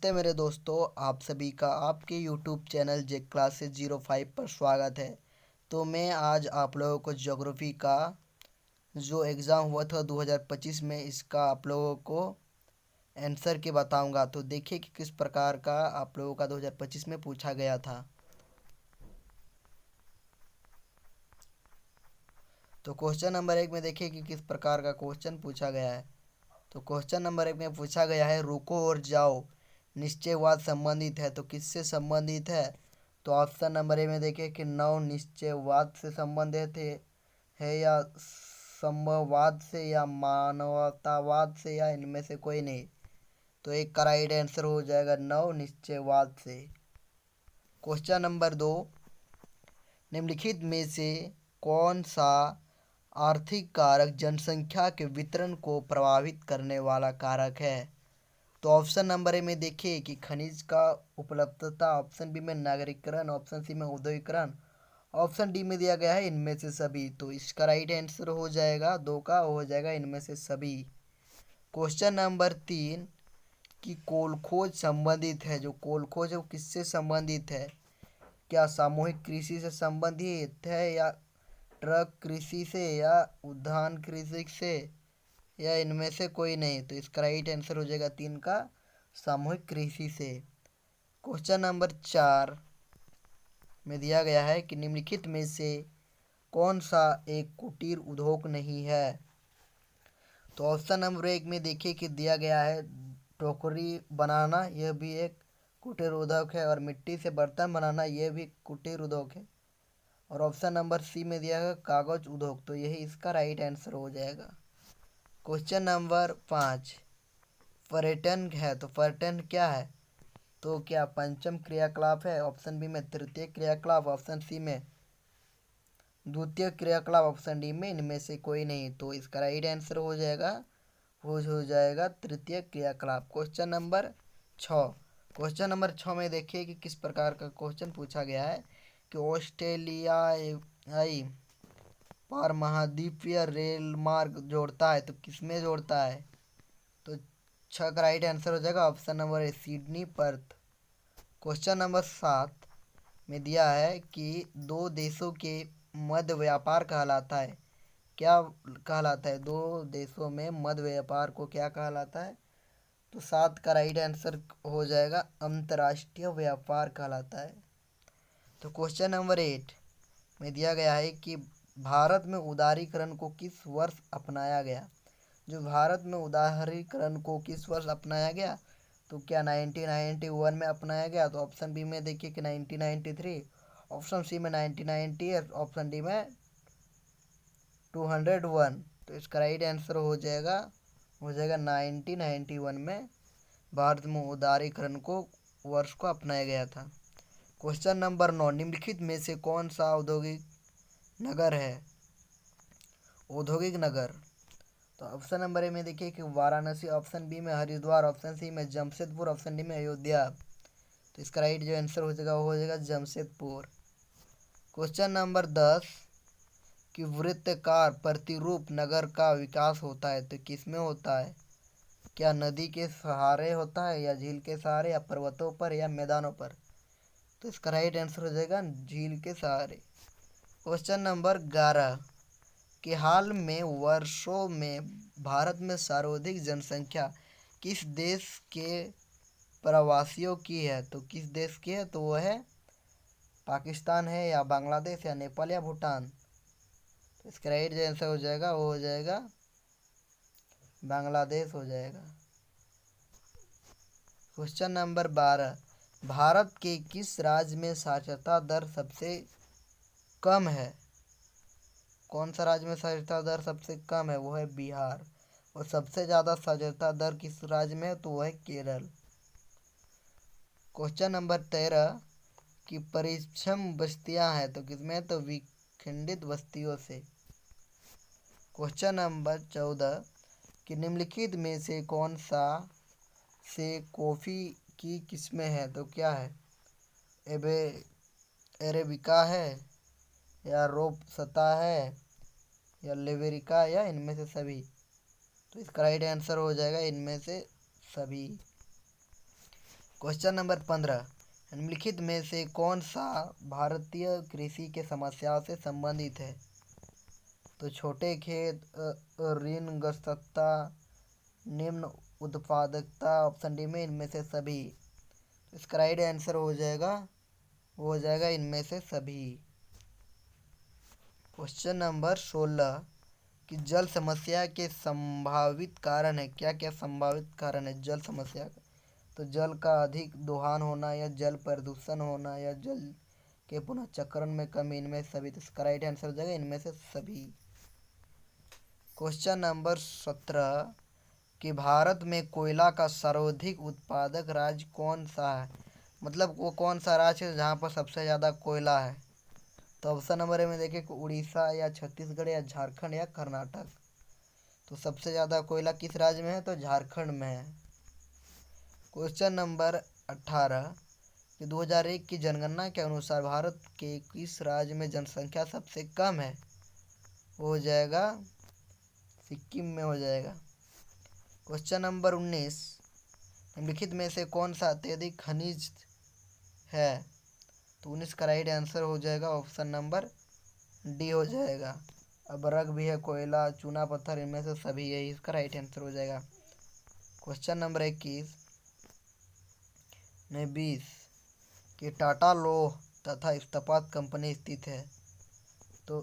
नमस्ते मेरे दोस्तों, आप सभी का आपके यूट्यूब चैनल जे क्लासेस 05 पर स्वागत है। तो मैं आज आप लोगों को ज्योग्राफी का जो एग्ज़ाम हुआ था 2025 में, इसका आप लोगों को आंसर के बताऊंगा। तो देखिए कि किस प्रकार का आप लोगों का 2025 में पूछा गया था। तो क्वेश्चन नंबर 1 में देखिए कि किस प्रकार का क्वेश्चन पूछा गया है। तो क्वेश्चन नंबर 1 में पूछा गया है, रुको और जाओ निश्चयवाद संबंधित है। तो किससे संबंधित है? तो ऑप्शन नंबर ए में देखिए कि नव निश्चयवाद से संबंधित है या संभववाद से या मानवतावाद से या इनमें से कोई नहीं। तो एक का राइट आंसर हो जाएगा नव निश्चयवाद से। क्वेश्चन नंबर 2, निम्नलिखित में से कौन सा आर्थिक कारक जनसंख्या के वितरण को प्रभावित करने वाला कारक है? तो ऑप्शन नंबर ए में देखिए कि खनिज का उपलब्धता, ऑप्शन बी में नागरिकरण, ऑप्शन सी में औद्योगिकरण, ऑप्शन डी में दिया गया है इनमें से सभी। तो इसका राइट आंसर हो जाएगा दो का, हो जाएगा इनमें से सभी। क्वेश्चन नंबर 3 कि कोल खोज संबंधित है। जो कोल खोज है वो किससे संबंधित है? क्या सामूहिक कृषि से संबंधित है या ट्रक कृषि से या उद्यान कृषि से या इनमें से कोई नहीं। तो इसका राइट आंसर हो जाएगा 3 का, सामूहिक कृषि से। क्वेश्चन नंबर 4 में दिया गया है कि निम्नलिखित में से कौन सा एक कुटीर उद्योग नहीं है। तो ऑप्शन नंबर 1 में देखिए कि दिया गया है टोकरी बनाना, यह भी एक कुटीर उद्योग है, और मिट्टी से बर्तन बनाना, यह भी कुटीर उद्योग है। और ऑप्शन नंबर सी में दिया है कागज उद्योग। तो यही इसका राइट आंसर हो जाएगा। क्वेश्चन नंबर 5 पर्यटन है। तो पर्यटन क्या है? तो क्या पंचम क्रियाकलाप है? ऑप्शन बी में तृतीय क्रियाकलाप, ऑप्शन सी में द्वितीय क्रियाकलाप, ऑप्शन डी में इनमें से कोई नहीं। तो इसका राइट आंसर हो जाएगा तृतीय क्रियाकलाप। क्वेश्चन नंबर 6 में देखिए कि किस प्रकार का क्वेश्चन पूछा गया है कि ऑस्ट्रेलियाई पार महाद्वीपीय रेल मार्ग जोड़ता है। तो किसमें जोड़ता है? तो 6 का राइट आंसर हो जाएगा option number A, Sydney Perth. Question number 7 में दिया है कि दो देशों के मध्य व्यापार कहलाता है। क्या कहलाता है? दो देशों में मध्य व्यापार को क्या कहलाता है? तो 7 का राइट आंसर हो जाएगा अंतर्राष्ट्रीय व्यापार कहलाता है। तो क्वेश्चन नंबर 8 में दिया गया है कि भारत में उदारीकरण को किस वर्ष अपनाया गया। जो भारत में उदारीकरण को किस वर्ष अपनाया गया? तो क्या 1991 में अपनाया गया? तो ऑप्शन बी में देखिए कि 1993, ऑप्शन सी में 1990 और ऑप्शन डी में 201। तो इसका राइट आंसर हो जाएगा 1991 में भारत में उदारीकरण को वर्ष को अपनाया गया था। क्वेश्चन नंबर 9, निम्नलिखित में से कौन सा औद्योगिक नगर है? औद्योगिक नगर। तो ऑप्शन नंबर ए में देखिए कि वाराणसी, ऑप्शन बी में हरिद्वार, ऑप्शन सी में जमशेदपुर, ऑप्शन डी में अयोध्या। तो इसका राइट जो आंसर हो जाएगा वो हो जाएगा जमशेदपुर। क्वेश्चन नंबर 10 कि वृत्ताकार प्रतिरूप नगर का विकास होता है। तो किसमें होता है? क्या नदी के सहारे होता है या झील के सहारे या पर्वतों पर या मैदानों पर? तो इसका राइट आंसर हो जाएगा झील के सहारे। क्वेश्चन नंबर 11 कि हाल में वर्षों में भारत में सर्वाधिक जनसंख्या किस देश के प्रवासियों की है? तो किस देश की है? तो वो है पाकिस्तान है या बांग्लादेश या नेपाल या भूटान। तो इसका राइट जो आंसर हो जाएगा वो हो जाएगा बांग्लादेश हो जाएगा। क्वेश्चन नंबर 12 भारत के किस राज्य में साक्षरता दर सबसे कम है? कौन सा राज्य में साक्षरता दर सबसे कम है? वो है बिहार। और सबसे ज़्यादा साक्षरता दर किस राज्य में है? तो वो है केरल। क्वेश्चन नंबर 13 कि परिक्षम बस्तियां हैं। तो किसमें? तो विखंडित बस्तियों से। क्वेश्चन नंबर 14 कि निम्नलिखित में से कौन सा से कॉफ़ी की किस्में हैं? तो क्या है? एबे अरेबिका है या रोबस्टा है या लिबेरिका या इनमें से सभी। तो इसका राइट आंसर हो जाएगा इनमें से सभी। क्वेश्चन नंबर 15, निम्नलिखित में से कौन सा भारतीय कृषि के समस्याओं से संबंधित है? तो छोटे खेत, ऋणग्रस्तता, निम्न उत्पादकता, ऑप्शन डी में इनमें से सभी। तो इसका राइट आंसर हो जाएगा इनमें से सभी। क्वेश्चन नंबर 16, कि जल समस्या के संभावित कारण है। क्या क्या संभावित कारण है जल समस्या का? तो जल का अधिक दोहन होना, या जल प्रदूषण होना, या जल के पुनः चक्रण में कमी, इनमें सभी। तो इसका राइट आंसर हो जाएगा इनमें से सभी। क्वेश्चन नंबर 17, कि भारत में कोयला का सर्वाधिक उत्पादक राज्य कौन सा है? मतलब वो कौन सा राज्य है जहाँ पर सबसे ज़्यादा कोयला है? तो ऑप्शन नंबर ए में देखिए कि उड़ीसा, या छत्तीसगढ़, या झारखंड, या कर्नाटक। तो सबसे ज़्यादा कोयला किस राज्य में है? तो झारखंड में है। क्वेश्चन नंबर 18, कि 2001 की जनगणना के अनुसार भारत के किस राज्य में जनसंख्या सबसे कम है? वो हो जाएगा सिक्किम में हो जाएगा। क्वेश्चन नंबर 19, निम्नलिखित में से कौन सा अत्यधिक खनिज है? तो 19 का राइट आंसर हो जाएगा ऑप्शन नंबर डी हो जाएगा। अभ्रक भी है, कोयला, चूना पत्थर, इनमें से सभी है, इसका राइट आंसर हो जाएगा। क्वेश्चन नंबर 21 ने 20, कि टाटा लौह तथा इस्पात कंपनी स्थित है? तो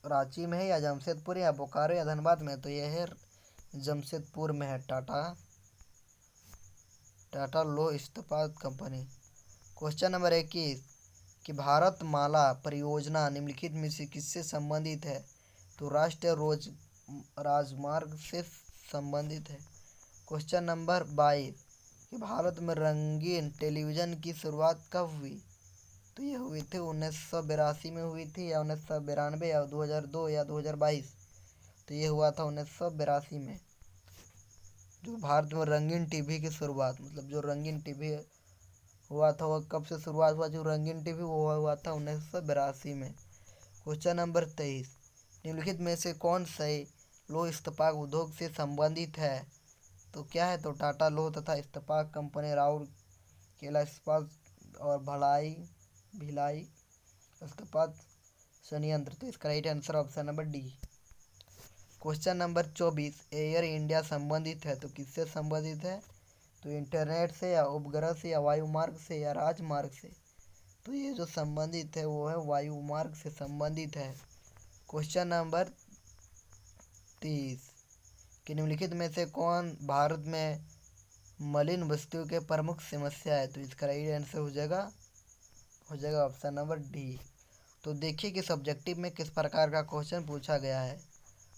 रांची में है, या जमशेदपुर, या बोकारो, या धनबाद में? तो यह है जमशेदपुर में है टाटा लौह इस्पात कंपनी। क्वेश्चन नंबर 21, कि भारतमाला परियोजना निम्नलिखित में से किससे संबंधित है? तो राष्ट्रीय राजमार्ग से संबंधित है। क्वेश्चन नंबर 22, कि भारत में रंगीन टेलीविज़न की शुरुआत कब हुई? तो ये हुई थी 1982 में हुई थी, या 1992, या 2002, या 2022। तो ये हुआ था 1982 में। जो भारत में रंगीन टीवी की शुरुआत, मतलब जो रंगीन टीवी हुआ था वह कब से शुरुआत हुआ? जो रंगीन टीवी वो हुआ था 1982 में। क्वेश्चन नंबर 23, निम्नलिखित में से कौन से लौह इस्पात उद्योग से संबंधित है? तो क्या है? तो टाटा लौह तथा इस्पात कंपनी, राउरकेला इस्पात, और भिलाई इस्पात संयंत्र। तो इसका right answer option number D. Question number 24, air India संबंधित है तो किससे संबंधित है? तो इंटरनेट से, या उपग्रह से, या वायुमार्ग से, या राजमार्ग से? तो ये जो संबंधित है वो है वायुमार्ग से संबंधित है। क्वेश्चन नंबर 30, कि निम्नलिखित में से कौन भारत में मलिन वस्तुओं के प्रमुख समस्या है? तो इसका राइट आंसर हो जाएगा ऑप्शन नंबर डी। तो देखिए कि सब्जेक्टिव में किस प्रकार का क्वेश्चन पूछा गया है।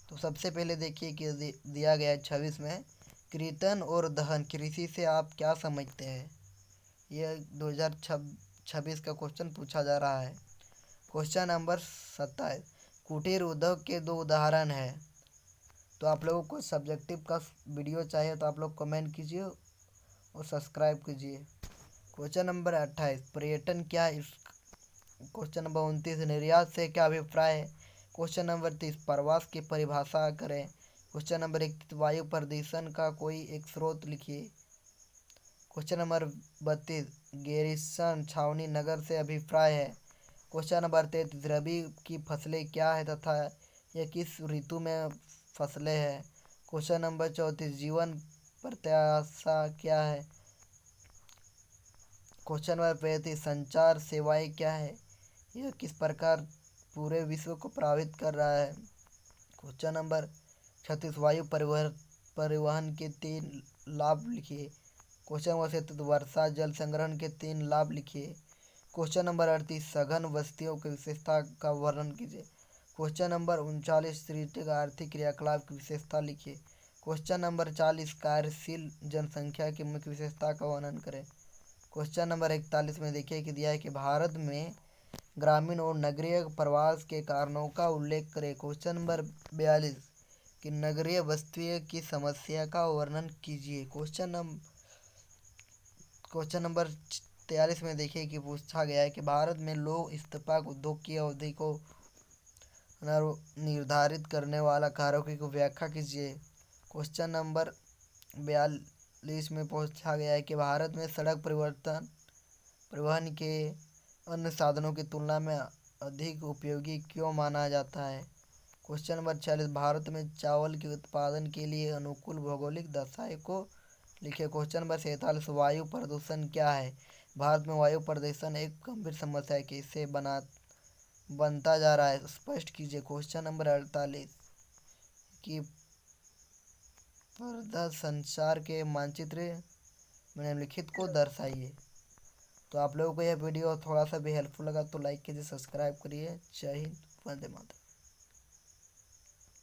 तो सबसे पहले देखिए कि दिया गया है 26 में, कीर्तन और दहन कृषि से आप क्या समझते हैं? यह 2026 का क्वेश्चन पूछा जा रहा है। क्वेश्चन नंबर 27, कुटीर उद्योग के दो उदाहरण है। तो आप लोगों को सब्जेक्टिव का वीडियो चाहिए तो आप लोग कमेंट कीजिए और सब्सक्राइब कीजिए। क्वेश्चन नंबर 28, पर्यटन क्या है? क्वेश्चन नंबर 29, निर्यात से क्या अभिप्राय है? क्वेश्चन नंबर 30, प्रवास की परिभाषा करें। क्वेश्चन नंबर 31, वायु प्रदूषण का कोई एक स्रोत लिखिए। क्वेश्चन नंबर 32, गैरीसन छावनी नगर से अभिप्राय है। क्वेश्चन नंबर 33, रबी की फसलें क्या है तथा यह किस ऋतु में फसलें हैं? क्वेश्चन नंबर 34, जीवन प्रत्याशा क्या है? क्वेश्चन नंबर 35, संचार सेवाएं क्या है? यह किस प्रकार पूरे विश्व को प्रभावित कर रहा है? क्वेश्चन नंबर 36, वायु परिवहन के 3 लाभ लिखिए। क्वेश्चन नंबर 37, वर्षा जल संग्रहण के 3 लाभ लिखिए। क्वेश्चन नंबर 38, सघन बस्तियों की विशेषता का वर्णन कीजिए। क्वेश्चन नंबर 39, तृतीयक आर्थिक क्रियाकलाप की विशेषता लिखिए। क्वेश्चन नंबर 40, कार्यशील जनसंख्या की मुख्य विशेषता का वर्णन करें। क्वेश्चन नंबर 41 में देखिए कि दिया है कि भारत में ग्रामीण और नगरीय प्रवास के कारणों का उल्लेख करें। क्वेश्चन नंबर 42, कि नगरीय बस्तियों की समस्या का वर्णन कीजिए। क्वेश्चन नंबर 43 में देखिए कि पूछा गया है कि भारत में लौह इस्पात उद्योग की अवधि को निर्धारित करने वाला कारकों की व्याख्या कीजिए। क्वेश्चन नंबर में पूछा गया है कि भारत में सड़क परिवहन के अन्य साधनों की तुलना में अधिक उपयोगी क्यों माना जाता है। क्वेश्चन नंबर 40, भारत में चावल के उत्पादन के लिए अनुकूल भौगोलिक दशाएं को लिखे। क्वेश्चन नंबर 47, वायु प्रदूषण क्या है। भारत में वायु प्रदूषण एक गंभीर समस्या है, कैसे बनता जा रहा है, स्पष्ट कीजिए। क्वेश्चन नंबर 48 कि पर्दा संचार के मानचित्र में निम्नलिखित को दर्शाइए। तो आप लोगों को यह वीडियो थोड़ा सा भी हेल्पफुल लगा तो लाइक कीजिए, सब्सक्राइब करिए। जय हिंद, वंदे मातरम।